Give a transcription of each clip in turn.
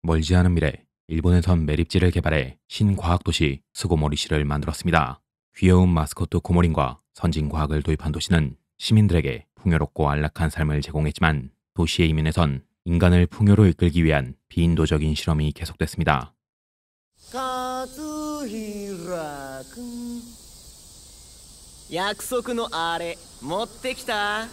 멀지 않은 미래, 일본에선 매립지를 개발해 신과학도시 스고모리시를 만들었습니다. 귀여운 마스코트 고모린과 선진과학을 도입한 도시는 시민들에게 풍요롭고 안락한 삶을 제공했지만 도시의 이면에선 인간을 풍요로 이끌기 위한 비인도적인 실험이 계속됐습니다. 카즈히라君 약속의 아래 持ってきた?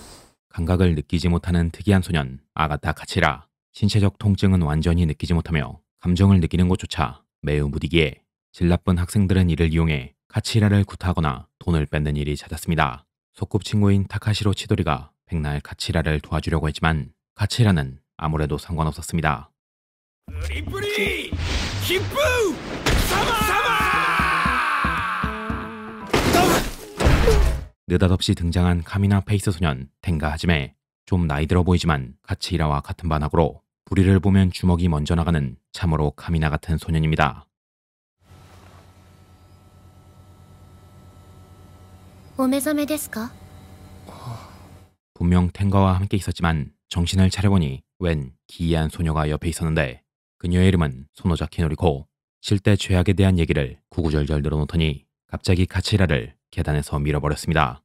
감각을 느끼지 못하는 특이한 소년 아가타 카치라. 신체적 통증은 완전히 느끼지 못하며 감정을 느끼는 것조차 매우 무디기에 질 나쁜 학생들은 이를 이용해 카치라를 구타하거나 돈을 뺏는 일이 잦았습니다. 소꿉친구인 타카시로 치도리가 백날 카치라를 도와주려고 했지만 카치라는 아무래도 상관없었습니다. 프리프리! 기쁘! 사마! 느닷없이 등장한 카미나 페이스 소년 텐가 하지메. 좀 나이 들어 보이지만 카치라와 같은 반학으로 불의를 보면 주먹이 먼저 나가는 참으로 카미나 같은 소년입니다. お目覚めですか? 분명 텐가와 함께 있었지만 정신을 차려보니 웬 기이한 소녀가 옆에 있었는데 그녀의 이름은 소노자키 노리코. 쉴 때 죄악에 대한 얘기를 구구절절 늘어놓더니 갑자기 카치라를 계단에서 밀어버렸습니다.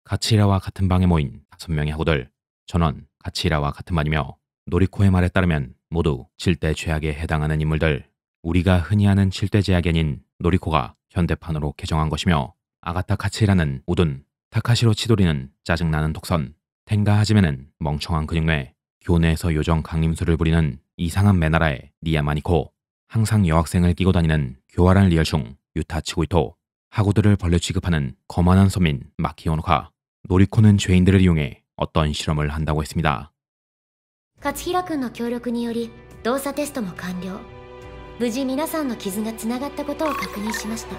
카치라와 같은 방에 모인 5명의 학우들. 전원 카치라와 같은 반이며 노리코의 말에 따르면 모두 7대 죄악에 해당하는 인물들. 우리가 흔히 아는 7대 죄악이 아닌 노리코가 현대판으로 개정한 것이며 아가타 카치라는 우둔, 타카시로 치도리는 짜증나는 독선, 텐가 하지메는 멍청한 근육뇌, 교내에서 요정 강림술을 부리는 이상한 메나라의 니야마니코, 항상 여학생을 끼고 다니는 교활한 리얼충 유타 치고이토, 학우들을 벌레 취급하는 거만한 서민 마키오노카. 노리코는 죄인들을 이용해 어떤 실험을 한다고 했습니다. 勝平君の協力により動作テストも完了。無事皆さんの傷がつながったことを確認しました。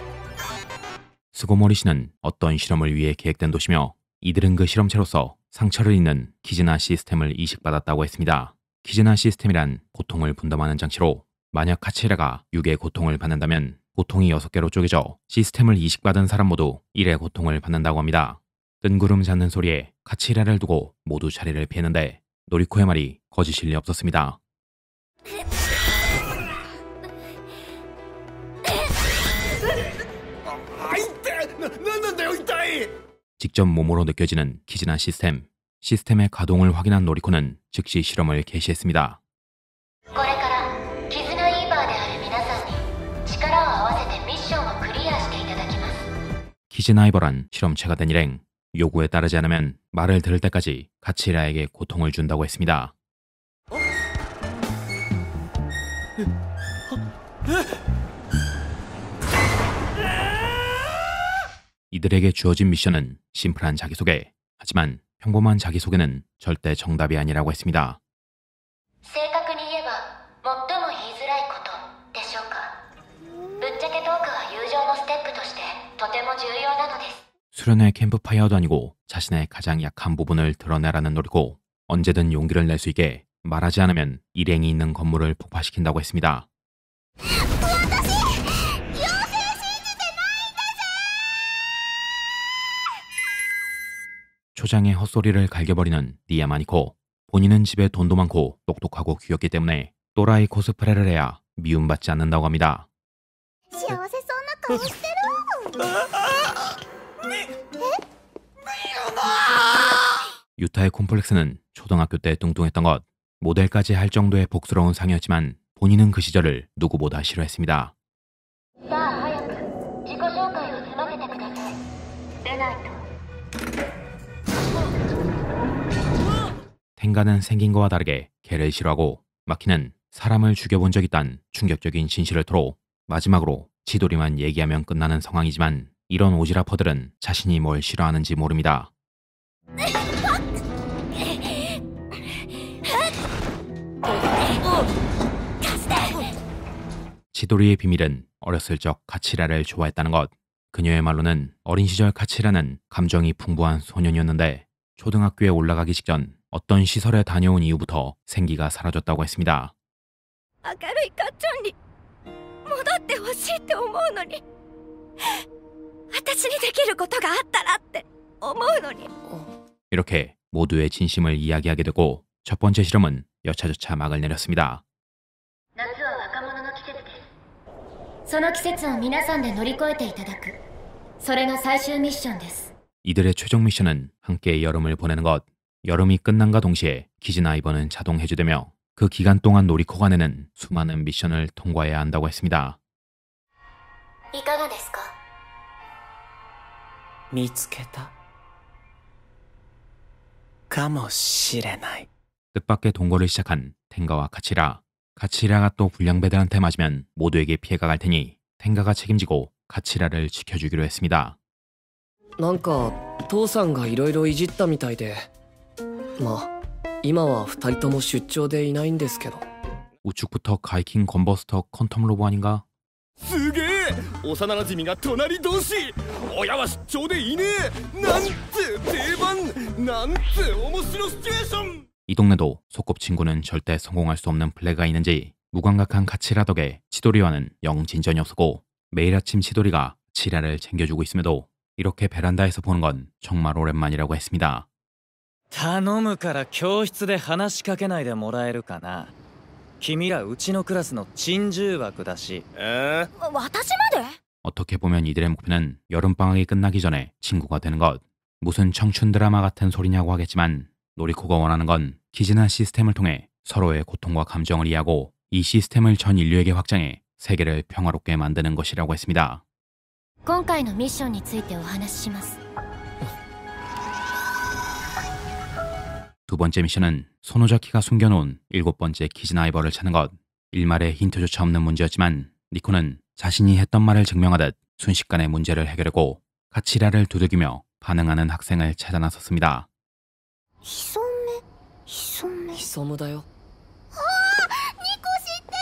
스고모리시는 어떤 실험을 위해 계획된 도시며 이들은 그 실험체로서 상처를 입는 키즈나 시스템을 이식받았다고 했습니다. 키즈나 시스템이란 고통을 분담하는 장치로 만약 카치라가 6의 고통을 받는다면 고통이 6개로 쪼개져 시스템을 이식받은 사람 모두 1의 고통을 받는다고 합니다. 뜬구름 잡는 소리에 카치라를 두고 모두 자리를 피했는데 노리코의 말이 거짓일 리 없었습니다. 직접 몸으로 느껴지는 키즈나 시스템. 시스템의 가동을 확인한 노리코는 즉시 실험을 개시했습니다. これからキズナイーバーである皆さんに力を合わせてミッションをクリアしていただきます。 키즈나이버란 실험체가 된 일행. 요구에 따르지 않으면 말을 들을 때까지 카치라에게 고통을 준다고 했습니다. 이들에게 주어진 미션은 심플한 자기소개. 하지만 평범한 자기소개는 절대 정답이 아니라고 했습니다. 正確に言えば最も言いづらいことでしょうか。ぶっちゃけトークは友情のステップとしてとても重要なのです。 수련회 캠프파이어도 아니고 자신의 가장 약한 부분을 드러내라는 노리고 언제든 용기를 낼 수 있게 말하지 않으면 일행이 있는 건물을 폭파시킨다고 했습니다. 초장의 헛소리를 갈겨버리는 니야마니코. 본인은 집에 돈도 많고 똑똑하고 귀엽기 때문에 또라이 코스프레를 해야 미움받지 않는다고 합니다. 유타의 콤플렉스는 초등학교 때 뚱뚱했던 것, 모델까지 할 정도의 복스러운 상이었지만 본인은 그 시절을 누구보다 싫어했습니다. 텐가는 생긴 거와 다르게 개를 싫어하고 마키는 사람을 죽여본 적 있다는 충격적인 진실을 토로 마지막으로 치도리만 얘기하면 끝나는 상황이지만 이런 오지라퍼들은 자신이 뭘 싫어하는지 모릅니다. 치도리의 비밀은 어렸을 적 카치라를 좋아했다는 것. 그녀의 말로는 어린 시절 카치라는 감정이 풍부한 소년이었는데 초등학교에 올라가기 직전 어떤 시설에 다녀온 이후부터 생기가 사라졌다고 했습니다. 明るいかっちゃんに戻ってほしいって思うのに私にできることがあったらって思うのに。 이렇게 모두의 진심을 이야기하게 되고 첫 번째 실험은 여차저차 막을 내렸습니다. 夏は若者の季節です。その季節を皆さんで乗り越えていただく。それが最終ミッションです。 이들의 최종 미션은 함께 여름을 보내는 것. 여름이 끝남과 동시에 키즈나이버는 자동 해제되며 그 기간 동안 노리코가 내는 수많은 미션을 통과해야 한다고 했습니다. いかがですか？見つけたかもしれない。 뜻밖의 동거를 시작한 텐가와 카치라. 카치라가 또 불량배들한테 맞으면 모두에게 피해가 갈 테니 텐가가 책임지고 카치라를 지켜주기로 했습니다. なんか父さんがいろいろいじったみたいで、まあ今は2人とも出張でいないんですけど。 우측부터 가이킹 건버스터 컨텀 로보 아닌가? すげえ幼馴染が隣同士親は出張でいねえなんて定番なんて面白シチュエーション 이 동네도 소꿉친구는 절대 성공할 수 없는 플래그가 있는지 무감각한 카치라 덕에 치도리와는 영 진전이 없었고 매일 아침 치도리가 치라를 챙겨주고 있음에도 이렇게 베란다에서 보는 건 정말 오랜만이라고 했습니다. 頼むから教室で話しかけないでもらえるかな。君らうちのクラスの珍獣枠だし。私まで？ 어떻게 보면 이들의 목표는 여름방학이 끝나기 전에 친구가 되는 것. 무슨 청춘 드라마 같은 소리냐고 하겠지만 노리코가 원하는 건 키즈나 시스템을 통해 서로의 고통과 감정을 이해하고 이 시스템을 전 인류에게 확장해 세계를 평화롭게 만드는 것이라고 했습니다. 今回のミッションについてお話しします。 두 번째 미션은 소노자키가 숨겨놓은 7번째 키즈나이버를 찾는 것. 일말의 힌트조차 없는 문제였지만 니코는 자신이 했던 말을 증명하듯 순식간에 문제를 해결하고 카치라를 두들기며 반응하는 학생을 찾아 나섰습니다. ヒソメ？ヒソメ？ヒソムだよ。ニコ知って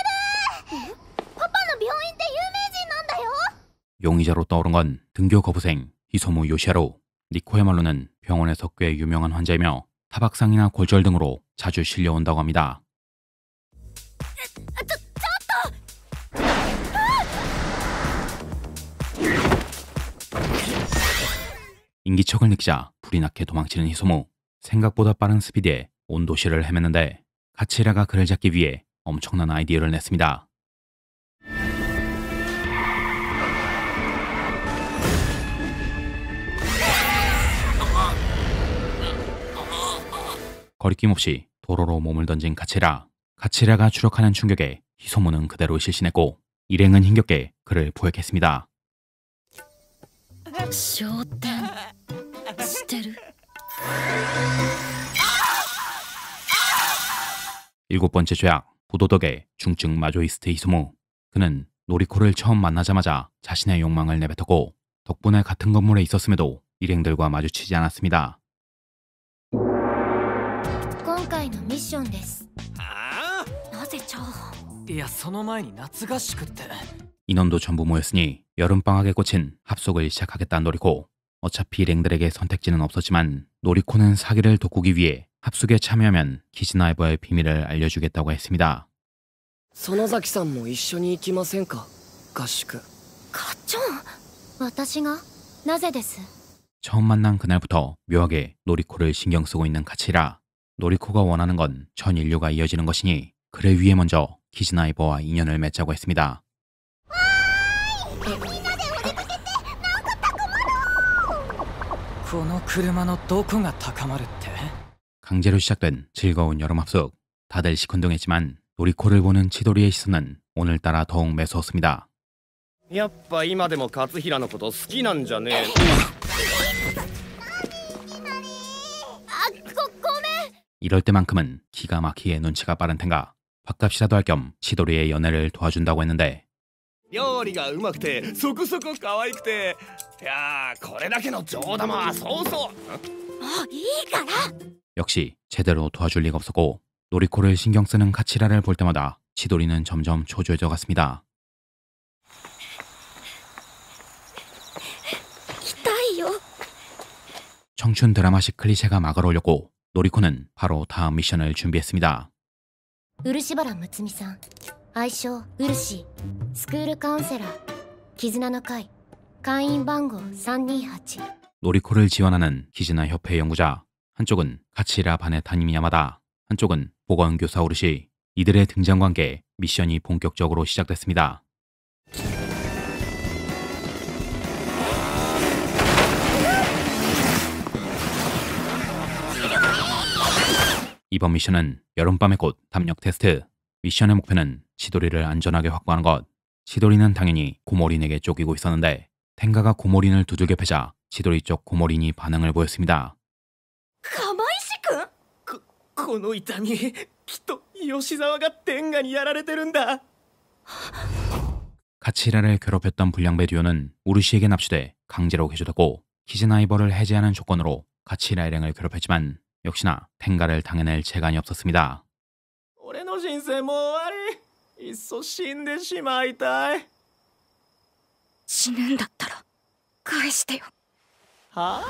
る。パパの病院って有名人なんだよ。 용의자로 떠오른 건 등교 거부생 히소무 요시하루. 니코야말로는 병원에서 꽤 유명한 환자이며 타박상이나 골절 등으로 자주 실려온다고 합니다. 인기척을 느끼자 불이 나게 도망치는 히소무. 생각보다 빠른 스피드에 온 도시를 헤매는데 카치라가 그를 잡기 위해 엄청난 아이디어를 냈습니다. 거리낌 없이 도로로 몸을 던진 카치라. 카치라가 추락하는 충격에 히소무는 그대로 실신했고 일행은 힘겹게 그를 포획했습니다. 昇天してる。 7번째 죄악, 부도덕의 중증 마조이스트 히소무. 그는 노리코를 처음 만나자마자 자신의 욕망을 내뱉었고 덕분에 같은 건물에 있었음에도 일행들과 마주치지 않았습니다. 今回のミッションです。あなぜチャーハン？いやその前に夏合宿って。 인원도 전부 모였으니 여름방학에 꽂힌 합숙을 시작하겠다는 노리코. 어차피 일행들에게 선택지는 없었지만 노리코는 사기를 돋구기 위해 합숙에 참여하면 키즈나이버의 비밀을 알려주겠다고 했습니다. 園崎さんも一緒に行きませんか、合宿。かっちゃん、私が？なぜです？ 처음 만난 그날부터 묘하게 노리코를 신경 쓰고 있는 카치라. 노리코가 원하는 건 전 인류가 이어지는 것이니 그를 위해 먼저 키즈나이버와 인연을 맺자고 했습니다. この車のどこが高まるって？ 강제로 시작된 즐거운 여름 합숙. 다들 시큰둥했지만 노리코를 보는 치도리의 시선은 오늘따라 더욱 매서웠습니다. やっぱ今でも勝平のこと好きなんじゃねえ。이럴 때만큼은 기가 막히게 눈치가 빠른 텐가. 밥값이라도 할 겸 치도리의 연애를 도와준다고 했는데 料理がうまくてそこそこ可愛くていやーこれだけの上玉はそうそう。いいから。 역시 제대로 도와줄 리가 없었고 노리코를 신경 쓰는 카치라를 볼 때마다 치도리는 점점 초조해져 갔습니다. 痛いよ。 청춘 드라마식 클리셰가 막을 올렸고 노리코는 바로 다음 미션을 준비했습니다. 漆原睦美さん、愛称ウルシー、スクールカウンセラー、絆の会、会員番号328。 노리코를 지원하는 키즈나 협회 연구자, 한쪽은 카치히라 반의 담임 야마다, 한쪽은 보건교사 오르시. 이들의 등장과 함께 미션이 본격적으로 시작됐습니다. 이번 미션은 여름밤의 꽃 담력 테스트. 미션의 목표는 치도리를 안전하게 확보하는 것. 치도리는 당연히 고모린에게 쫓기고 있었는데 텐가가 고모린을 두들겨 패자 치도리 쪽 고모린이 반응을 보였습니다. 釜石くんこの痛みきっと吉沢が天下にやられてるんだ。 카치히라를 괴롭혔던 불량배 듀오는 우르시에게 납치돼 강제로 개조됐고 키즈나이버를 해제하는 조건으로 카치히라 일행을 괴롭혔지만 역시나 텐가를 당해낼 재간이 없었습니다. 俺の人生もう終わり。いっそ死んでしまいたい。死ぬんだったら返してよ。はあ？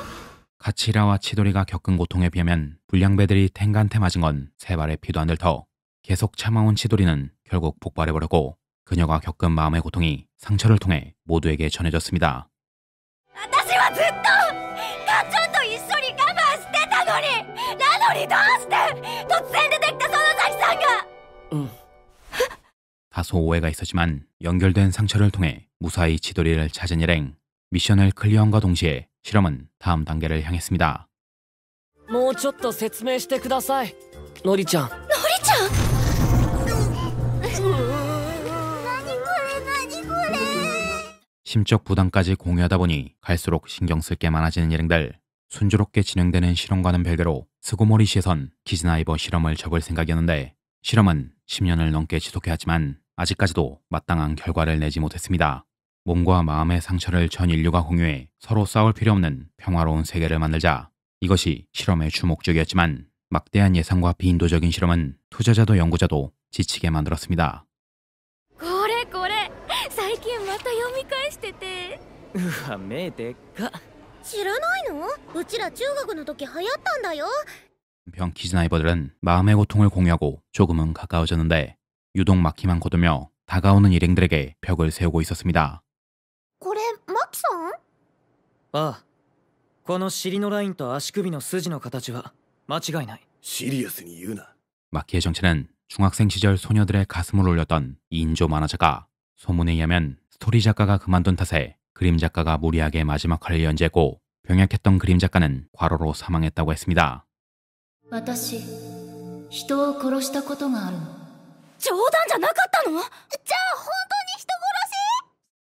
카치히라와 치도리가 겪은 고통에 비하면 불량배들이 텐가한테 맞은 건 세 발의 피도 안 될 터. 계속 참아온 치도리는 결국 폭발해버렸고 그녀가 겪은 마음의 고통이 상처를 통해 모두에게 전해졌습니다. 私はずっと課長と一緒に我慢してたのに、なのにどうして突然出てきた園崎さんが。 다소 오해가 있었지만 연결된 상처를 통해 무사히 치도리를 찾은 일행. 미션을 클리어함과 동시에 실험은 다음 단계를 향했습니다. もうちょっと説明してください、のりちゃん。のりちゃん。심적 부담까지 공유하다 보니 갈수록 신경 쓸 게 많아지는 일행들. 순조롭게 진행되는 실험과는 별개로 스고모리시에선 키즈나이버 실험을 접을 생각이었는데 실험은 10년을 넘게 지속해왔지만 아직까지도 마땅한 결과를 내지 못했습니다. 몸과 마음의 상처를 전 인류가 공유해 서로 싸울 필요 없는 평화로운 세계를 만들자. 이것이 실험의 주목적이었지만 막대한 예산과 비인도적인 실험은 투자자도 연구자도 지치게 만들었습니다. これこれ、最近また読み返してて。うわ目でっか。知らないの？うちら中学の時流行ったんだよ。 한편 키즈나이버들은 마음의 고통을 공유하고 조금은 가까워졌는데 유독 막히만 거두며 다가오는 일행들에게 벽을 세우고 있었습니다. これマキさん？ああ、この尻のラインと足首の筋の形は間違いない。シリアスに言うな。 마키의 정체는 중학생 시절 소녀들의 가슴을 울렸던 2인조 만화 작가. 소문에 의하면 스토리 작가가 그만둔 탓에 그림 작가가 무리하게 마지막 화를 연재했고 병약했던 그림 작가는 과로로 사망했다고 했습니다. 私、人を殺したことがあるの。冗談じゃなかったの？じゃあ本当に人殺し？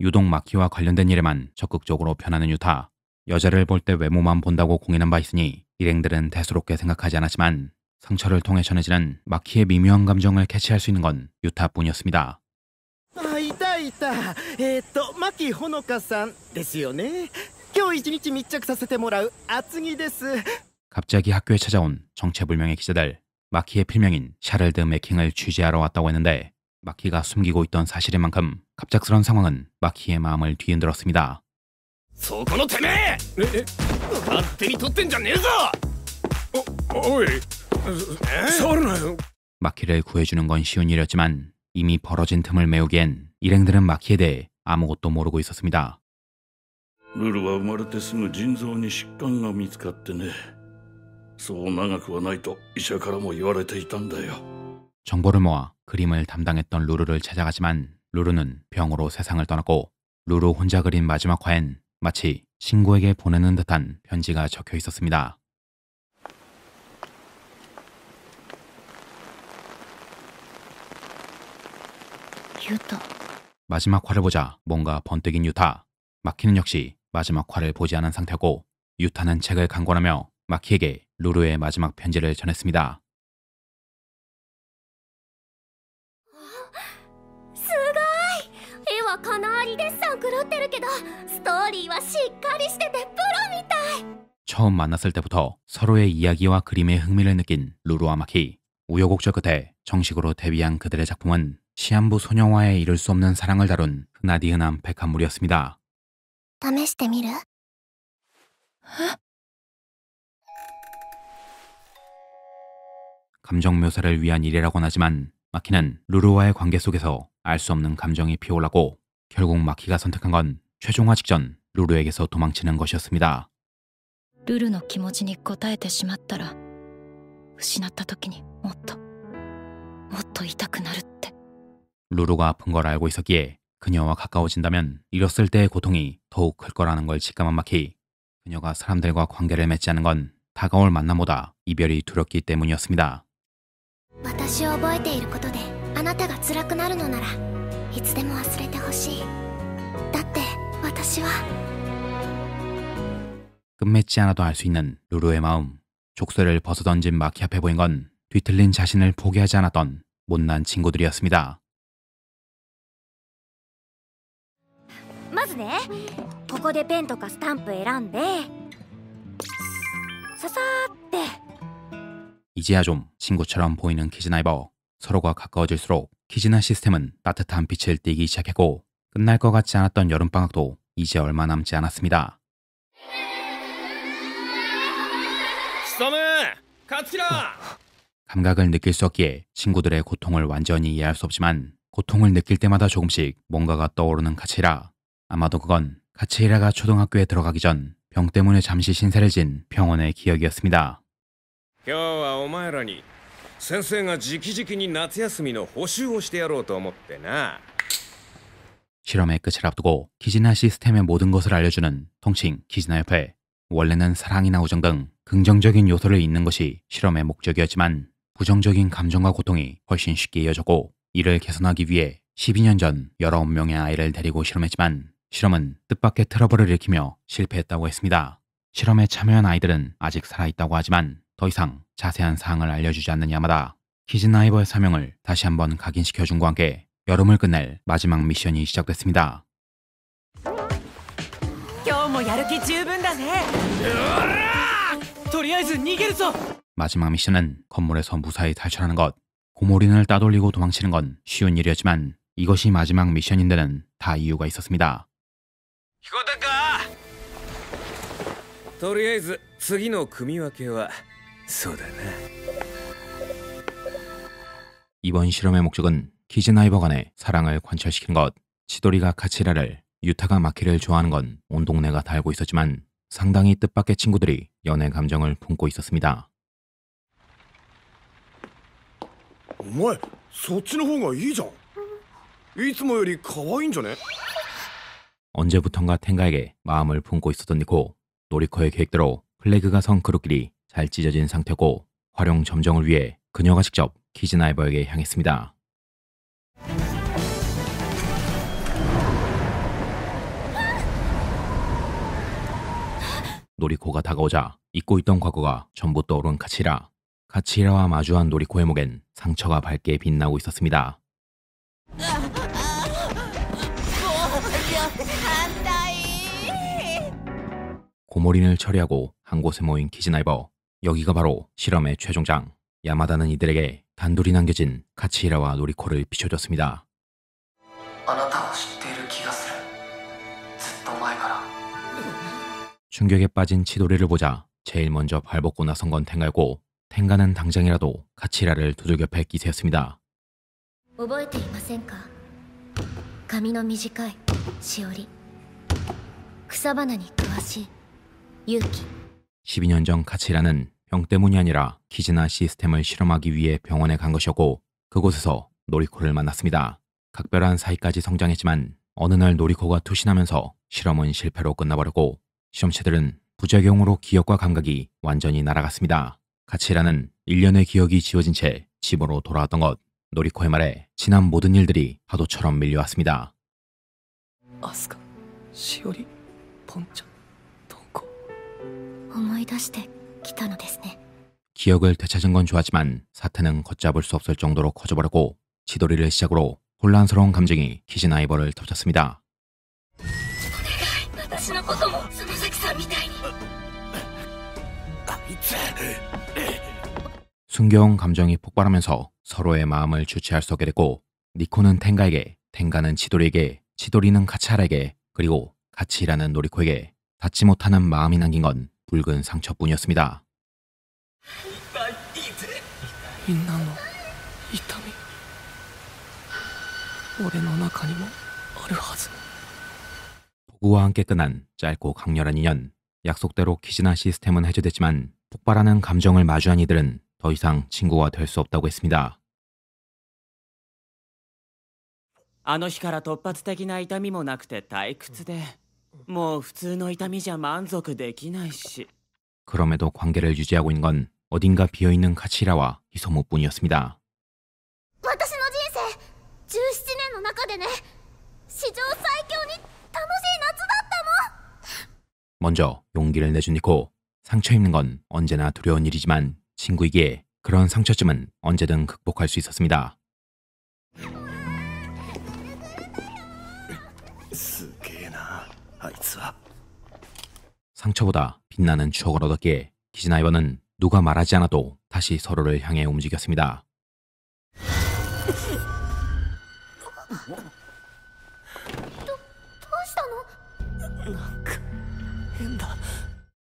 유독 마키와 관련된 일에만 적극적으로 변하는 유타. 여자를 볼 때 외모만 본다고 공인한 바 있으니 일행들은 대수롭게 생각하지 않았지만 상처를 통해 전해지는 마키의 미묘한 감정을 캐치할 수 있는 건 유타뿐이었습니다. あ、いたいた。牧ほのかさんですよね。今日一日密着させてもらう厚木です。 갑자기 학교에 찾아온 정체불명의 기자들. 마키의 필명인 샤를드 매킹을 취재하러 왔다고 했는데 마키가 숨기고 있던 사실인 만큼 갑작스런 상황은 마키의 마음을 뒤흔들었습니다. そこのてめえ！勝手に取ってんじゃねえぞ！おい、触るなよ。 마키를 구해주는 건 쉬운 일이었지만 이미 벌어진 틈을 메우기엔 일행들은 마키에 대해 아무것도 모르고 있었습니다. ルルは生まれてすぐ腎臓に疾患が見つかってね。そう長くはないと医者からも言われていたんだよ。 정보를 모아 그림을 담당했던 루루를 찾아가지만 루루는 병으로 세상을 떠났고 루루 혼자 그린 마지막 화엔 마치 친구에게 보내는 듯한 편지가 적혀 있었습니다. 유타. 마지막 화를 보자 뭔가 번뜩인 유타. 마키는 역시 마지막 화를 보지 않은 상태고 유타는 책을 강권하며 마키에게 루루의 마지막 편지를 전했습니다. すごい！絵はかなりデッサン狂ってるけどストーリーはしっかりしててプロみたい。 처음 만났을 때부터 서로의 이야기와 그림에 흥미를 느낀 루루와 마키. 우여곡절 끝에 정식으로 데뷔한 그들의 작품은 시한부 소녀와의 이룰 수 없는 사랑을 다룬 흔하디흔한 백합물이었습니다. 試してみる？ 감정 묘사를 위한 일이라곤 하지만 마키는 루루와의 관계 속에서 알 수 없는 감정이 피어올랐고 결국 마키가 선택한 건 최종화 직전 루루에게서 도망치는 것이었습니다. ルルの気持ちに応えてしまったら失った時にもっと痛くなるって。 루루가 아픈 걸 알고 있었기에 그녀와 가까워진다면 잃었을 때의 고통이 더욱 클 거라는 걸 직감한 마키. 그녀가 사람들과 관계를 맺지 않은 건 다가올 만남보다 이별이 두렵기 때문이었습니다. 私を覚えていることであなたが辛くなるのならいつでも忘れてほしい。だって私は 끝맺지 않아도 알 수 있는 루루의 마음. 족쇄를 벗어던진 마키 앞에 보인 건 뒤틀린 자신을 포기하지 않았던 못난 친구들이었습니다. まずね、ここでペンとかスタンプ選んでささーって。 이제야 좀 친구처럼 보이는 키즈나이버. 서로가 가까워질수록 키즈나 시스템은 따뜻한 빛을 띠기 시작했고 끝날 것 같지 않았던 여름방학도 이제 얼마 남지 않았습니다. 貴様勝吉ら 감각을 느낄 수 없기에 친구들의 고통을 완전히 이해할 수 없지만 고통을 느낄 때마다 조금씩 뭔가가 떠오르는 카치히라. 아마도 그건 카치히라가 초등학교에 들어가기 전 병 때문에 잠시 신세를 진 병원의 기억이었습니다. 今日はお前らに先生が直々に夏休みの補習をしてやろうと思ってな。 실험의 끝을 앞두고 키즈나 시스템의 모든 것을 알려주는 통칭 키즈나 협회. 원래는 사랑이나 우정 등 긍정적인 요소를 잇는 것이 실험의 목적이었지만 부정적인 감정과 고통이 훨씬 쉽게 이어졌고 이를 개선하기 위해 12년 전 19명의 아이를 데리고 실험했지만 실험은 뜻밖의 트러블을 일으키며 실패했다고 했습니다. 실험에 참여한 아이들은 아직 살아있다고 하지만 더 이상 자세한 사항을 알려주지 않는 야마다. 키즈나이버의 사명을 다시 한번 각인시켜준 것과 함께 여름을 끝낼 마지막 미션이 시작됐습니다. 今日もやる気十分だね。とりあえず逃げるぞ。 마지막 미션은 건물에서 무사히 탈출하는 것. 고모린을 따돌리고 도망치는 건 쉬운 일이었지만 이것이 마지막 미션인 데는 다 이유가 있었습니다. 聞こえたか。とりあえず次の組み分けはそうだな。 이번 실험의 목적은 키즈나이버 간의 사랑을 관철시키는 것. 치도리가 카치라를, 유타가 마키를 좋아하는 건 온 동네가 다 알고 있었지만 상당히 뜻밖의 친구들이 연애 감정을 품고 있었습니다. お前そっちの方がいいじゃん。いつもより可愛いんじゃね。 언제부턴가 텐가에게 마음을 품고 있었던 니코. 노리코의 계획대로 플래그가 선 그룹끼리 잘 찢어진 상태였고 활용 점정을 위해 그녀가 직접 키즈나이버에게 향했습니다. 노리코가 다가오자 잊고 있던 과거가 전부 떠오른 카치히라. 카치히라와 마주한 노리코의 목엔 상처가 밝게 빛나고 있었습니다. 고모린을 처리하고 한 곳에 모인 키즈나이버. 여기가 바로 실험의 최종장. 야마다는 이들에게 단둘이 남겨진 카치히라와 노리코를 비춰줬습니다. 충격에 빠진 치도리를 보자 제일 먼저 발벗고 나선 건 텐가였고 텐가는 당장이라도 카치히라를 두들겨 팰 기세였습니다. 覚えていませんか。髪の短いしおり、草花に詳しい勇気。 12년 전 카치히라는 병 때문이 아니라 키즈나 시스템을 실험하기 위해 병원에 간 것이었고 그곳에서 노리코를 만났습니다. 각별한 사이까지 성장했지만 어느 날 노리코가 투신하면서 실험은 실패로 끝나버렸고 실험체들은 부작용으로 기억과 감각이 완전히 날아갔습니다. 카치히라는 1년의 기억이 지워진 채 집으로 돌아왔던 것. 노리코의 말에 지난 모든 일들이 파도처럼 밀려왔습니다. 아스카, 시오리, 폰짱, 돈코. 思い出してきたのですね。 기억을 되찾은 건 좋았지만 사태는 걷잡을 수 없을 정도로 커져버렸고 치도리를 시작으로 혼란스러운 감정이 키즈나이버를 덮쳤습니다. 숨겨온 감정이 폭발하면서 서로의 마음을 주체할 수 없게 됐고 니코는 텐가에게, 텐가는 치도리에게, 치도리는 카치히라에게 그리고 카치히라는 노리코에게 닿지 못하는 마음이 남긴 건 붉은 상처뿐이었습니다. みんなの痛み俺の中にもあるはず。 폭우와 함께 끝난 짧고 강렬한 인연. 약속대로 키즈나 시스템은 해제됐지만 폭발하는 감정을 마주한 이들은 더 이상 친구가 될 수 없다고 했습니다. あの日から突発的な痛みもなくて退屈で、もう普通の痛みじゃ満足できないし。 그럼에도 관계를 유지하고 있는 건 어딘가 비어있는 카치히라와 히소무뿐이었습니다. 私の人生17年の中でね、史上最強に楽しい夏だったの。 먼저 용기를 내준 니코. 상처 입는 건 언제나 두려운 일이지만 친구이기에 그런 상처쯤은 언제든 극복할 수 있었습니다. すげえなあいつは。 상처보다 빛나는 추억을 얻었기에 키즈나 이번은 누가 말하지 않아도 다시 서로를 향해 움직였습니다.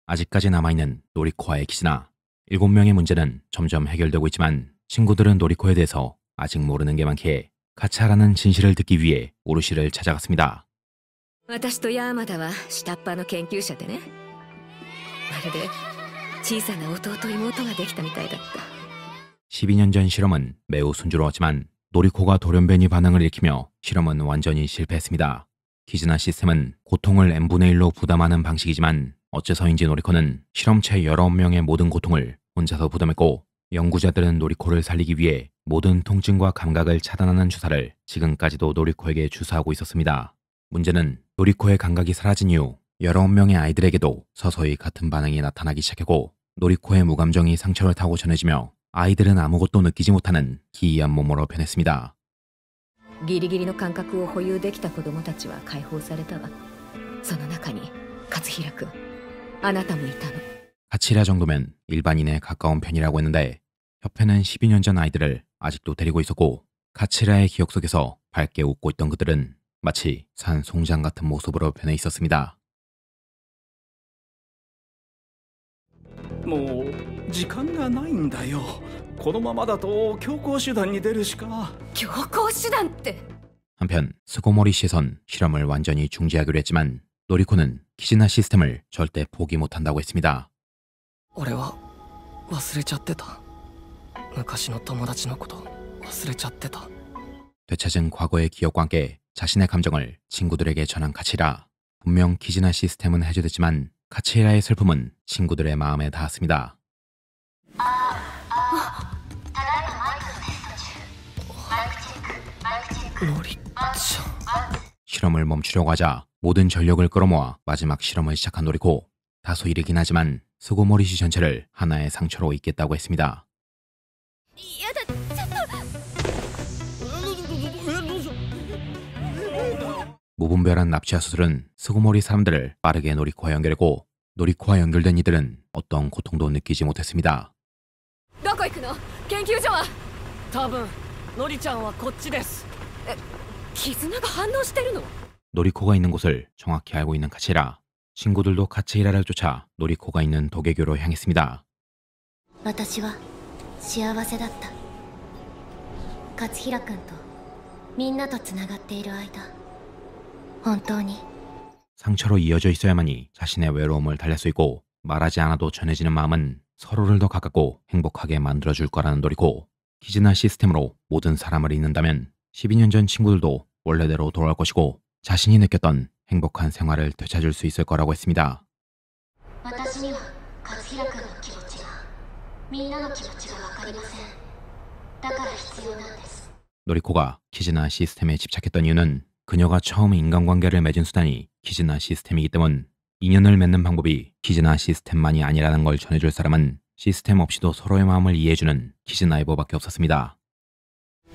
아직까지 남아있는 노리코와의 키즈나. 7명의 문제는 점점 해결되고 있지만 친구들은 노리코에 대해서 아직 모르는 게 많기에 가차라는 진실을 듣기 위해 오르시를 찾아갔습니다. 私とヤーマダは下っ端の研究者でね、まるで小さな弟妹ができたみたいだった。 12년 전 실험은 매우 순조로웠지만 노리코가 돌연변이 반응을 일으키며 실험은 완전히 실패했습니다. 키즈나 시스템은 고통을 n분의 1로 부담하는 방식이지만 어째서인지 노리코는 실험체 19명의 모든 고통을 혼자서 부담했고 연구자들은 노리코를 살리기 위해 모든 통증과 감각을 차단하는 주사를 지금까지도 노리코에게 주사하고 있었습니다. 문제는 노리코의 감각이 사라진 이후 19명의 아이들에게도 서서히 같은 반응이 나타나기 시작했고 노리코의 무감정이 상처를 타고 전해지며 아이들은 아무것도 느끼지 못하는 기이한 몸으로 변했습니다. ギリギリの感覚を保有できた子供たちは解放されたわ。その中に勝平君、あなたもいたの。 카치히라 정도면 일반인에 가까운 편이라고 했는데 협회는 12년 전 아이들을 아직도 데리고 있었고 카치히라의 기억 속에서 밝게 웃고 있던 그들은 마치 산 송장 같은 모습으로 변해 있었습니다. もう時間がないんだよ。このままだと強行手段に出るしか。強行手段って。 한편 스고모리 씨에선 실험을 완전히 중지하기로 했지만 노리코는 키즈나 시스템을 절대 포기 못한다고 했습니다. 俺は忘れちゃってた。昔の友達のこと忘れちゃってた。 되찾은 과거의 기억과 함께 자신의 감정을 친구들에게 전한 카치히라. 분명 키즈나 시스템은 해제됐지만 카치히라의 슬픔은 친구들의 마음에 닿았습니다. 실험을 멈추려고 하자 모든 전력을 끌어모아 마지막 실험을 시작한 노리코. 다소 이르긴 하지만 스고모리 씨 전체를 하나의 상처로 잊겠다고 했습니다. 무분별한 납치와 수술은 스고모리 사람들을 빠르게 노리코와 연결했고 노리코와 연결된 이들은 어떤 고통도 느끼지 못했습니다. どこ行くの？研究所は？多分ノリちゃんはこっちです。絆が反応してるの？ 노리코가 있는 곳을 정확히 알고 있는 카치히라. 친구들도 카치히라를 쫓아 노리코가 있는 도개교로 향했습니다. 私は幸せだった。勝平君とみんなとつながっている間、本当に 상처로 이어져 있어야만이 자신의 외로움을 달랠 수 있고 말하지 않아도 전해지는 마음은 서로를 더 가깝고 행복하게 만들어줄 거라는 노리코. 키즈나 시스템으로 모든 사람을 잊는다면 12년 전 친구들도 원래대로 돌아올 것이고 자신이 느꼈던 행복한 생활을 되찾을 수 있을 거라고 했습니다. 私には勝平君の気持ちが、みんなの気持ちが分かりません。だから必要なんです。 노리코가 키즈나 시스템에 집착했던 이유는 그녀가 처음 인간관계를 맺은 수단이 키즈나 시스템이기 때문. 인연을 맺는 방법이 키즈나 시스템만이 아니라는 걸 전해줄 사람은 시스템 없이도 서로의 마음을 이해해주는 키즈나이버밖에 없었습니다.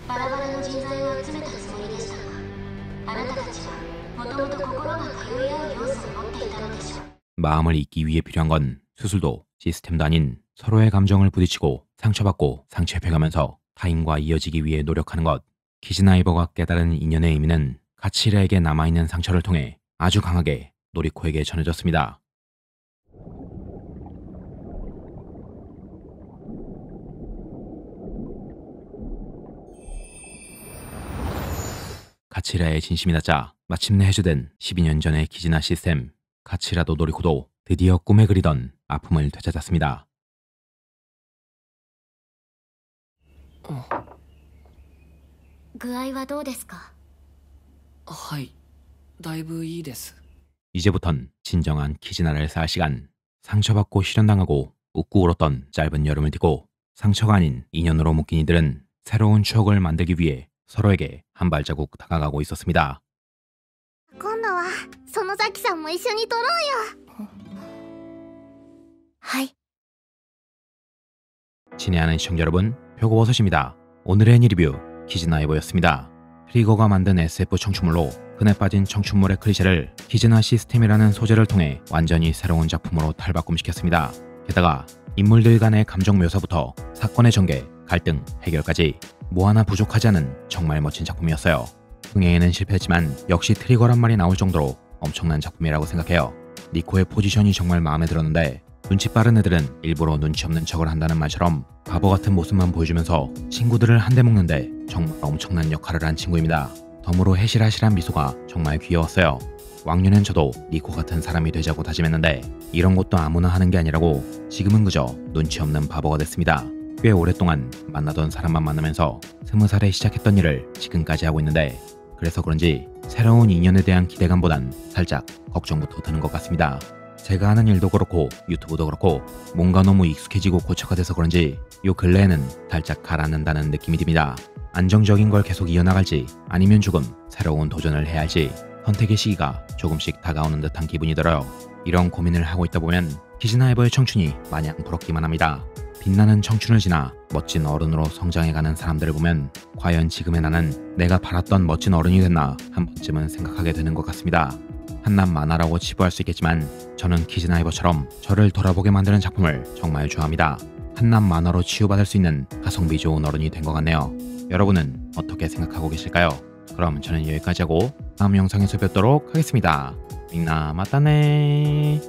バラバラの人材を集めたつもりでしたが、あなたたちはもともと心が通い合う要素を持っていたのでしょう。 마음을 잊기 위해 필요한 건 수술도 시스템도 아닌 서로의 감정을 부딪히고 상처받고 상처입혀가면서 타인과 이어지기 위해 노력하는 것. 키즈나이버가 깨달은 인연의 의미는 카치히라에게 남아있는 상처를 통해 아주 강하게 노리코에게 전해졌습니다. 카치히라의 진심이 닿자 마침내 해제된 12년 전의 키즈나 시스템. 카치히라도 노리코도 드디어 꿈에 그리던 아픔을 되찾았습니다. 具合はどうですか？はい、だいぶいいです。 이제부턴 진정한 키즈나를 쌓을 시간. 상처받고 실현당하고 웃고 울었던 짧은 여름을 딛고 상처가 아닌 인연으로 묶인 이들은 새로운 추억을 만들기 위해 서로에게 한 발자국 다가가고 있었습니다. 今度は園崎さんも一緒に撮ろうよ。はい。 친애하는 시청자 여러분, 표고버섯입니다. 오늘의 리뷰 키즈나이버였습니다. 트리거가 만든 SF 청춘물로 흔해 빠진 청춘물의 클리셰를 키즈나 시스템이라는 소재를 통해 완전히 새로운 작품으로 탈바꿈시켰습니다. 게다가 인물들 간의 감정 묘사부터 사건의 전개, 갈등, 해결까지 뭐 하나 부족하지 않은 정말 멋진 작품이었어요. 흥행에는 실패했지만 역시 트리거란 말이 나올 정도로 엄청난 작품이라고 생각해요. 니코의 포지션이 정말 마음에 들었는데 눈치 빠른 애들은 일부러 눈치 없는 척을 한다는 말처럼 바보 같은 모습만 보여주면서 친구들을 한 대 먹는데 정말 엄청난 역할을 한 친구입니다. 덤으로 해실하실한 미소가 정말 귀여웠어요. 왕년엔 저도 니코 같은 사람이 되자고 다짐했는데 이런 것도 아무나 하는 게 아니라고 지금은 그저 눈치 없는 바보가 됐습니다. 꽤 오랫동안 만나던 사람만 만나면서 20살에 시작했던 일을 지금까지 하고 있는데 그래서 그런지 새로운 인연에 대한 기대감보단 살짝 걱정부터 드는 것 같습니다. 제가 하는 일도 그렇고 유튜브도 그렇고 뭔가 너무 익숙해지고 고쳐가 돼서 그런지 요 근래에는 살짝 가라앉는다는 느낌이 듭니다. 안정적인 걸 계속 이어나갈지 아니면 조금 새로운 도전을 해야 할지 선택의 시기가 조금씩 다가오는 듯한 기분이 들어요. 이런 고민을 하고 있다 보면 키즈나이버의 청춘이 마냥 부럽기만 합니다. 빛나는 청춘을 지나 멋진 어른으로 성장해가는 사람들을 보면 과연 지금의 나는 내가 바랐던 멋진 어른이 됐나 한 번쯤은 생각하게 되는 것 같습니다. 한낱 만화라고 치부할 수 있겠지만 저는 키즈나이버처럼 저를 돌아보게 만드는 작품을 정말 좋아합니다. 한낱 만화로 치유받을 수 있는 가성비 좋은 어른이 된 것 같네요. 여러분은 어떻게 생각하고 계실까요? 그럼 저는 여기까지 하고 다음 영상에서 뵙도록 하겠습니다. 민나 마따네.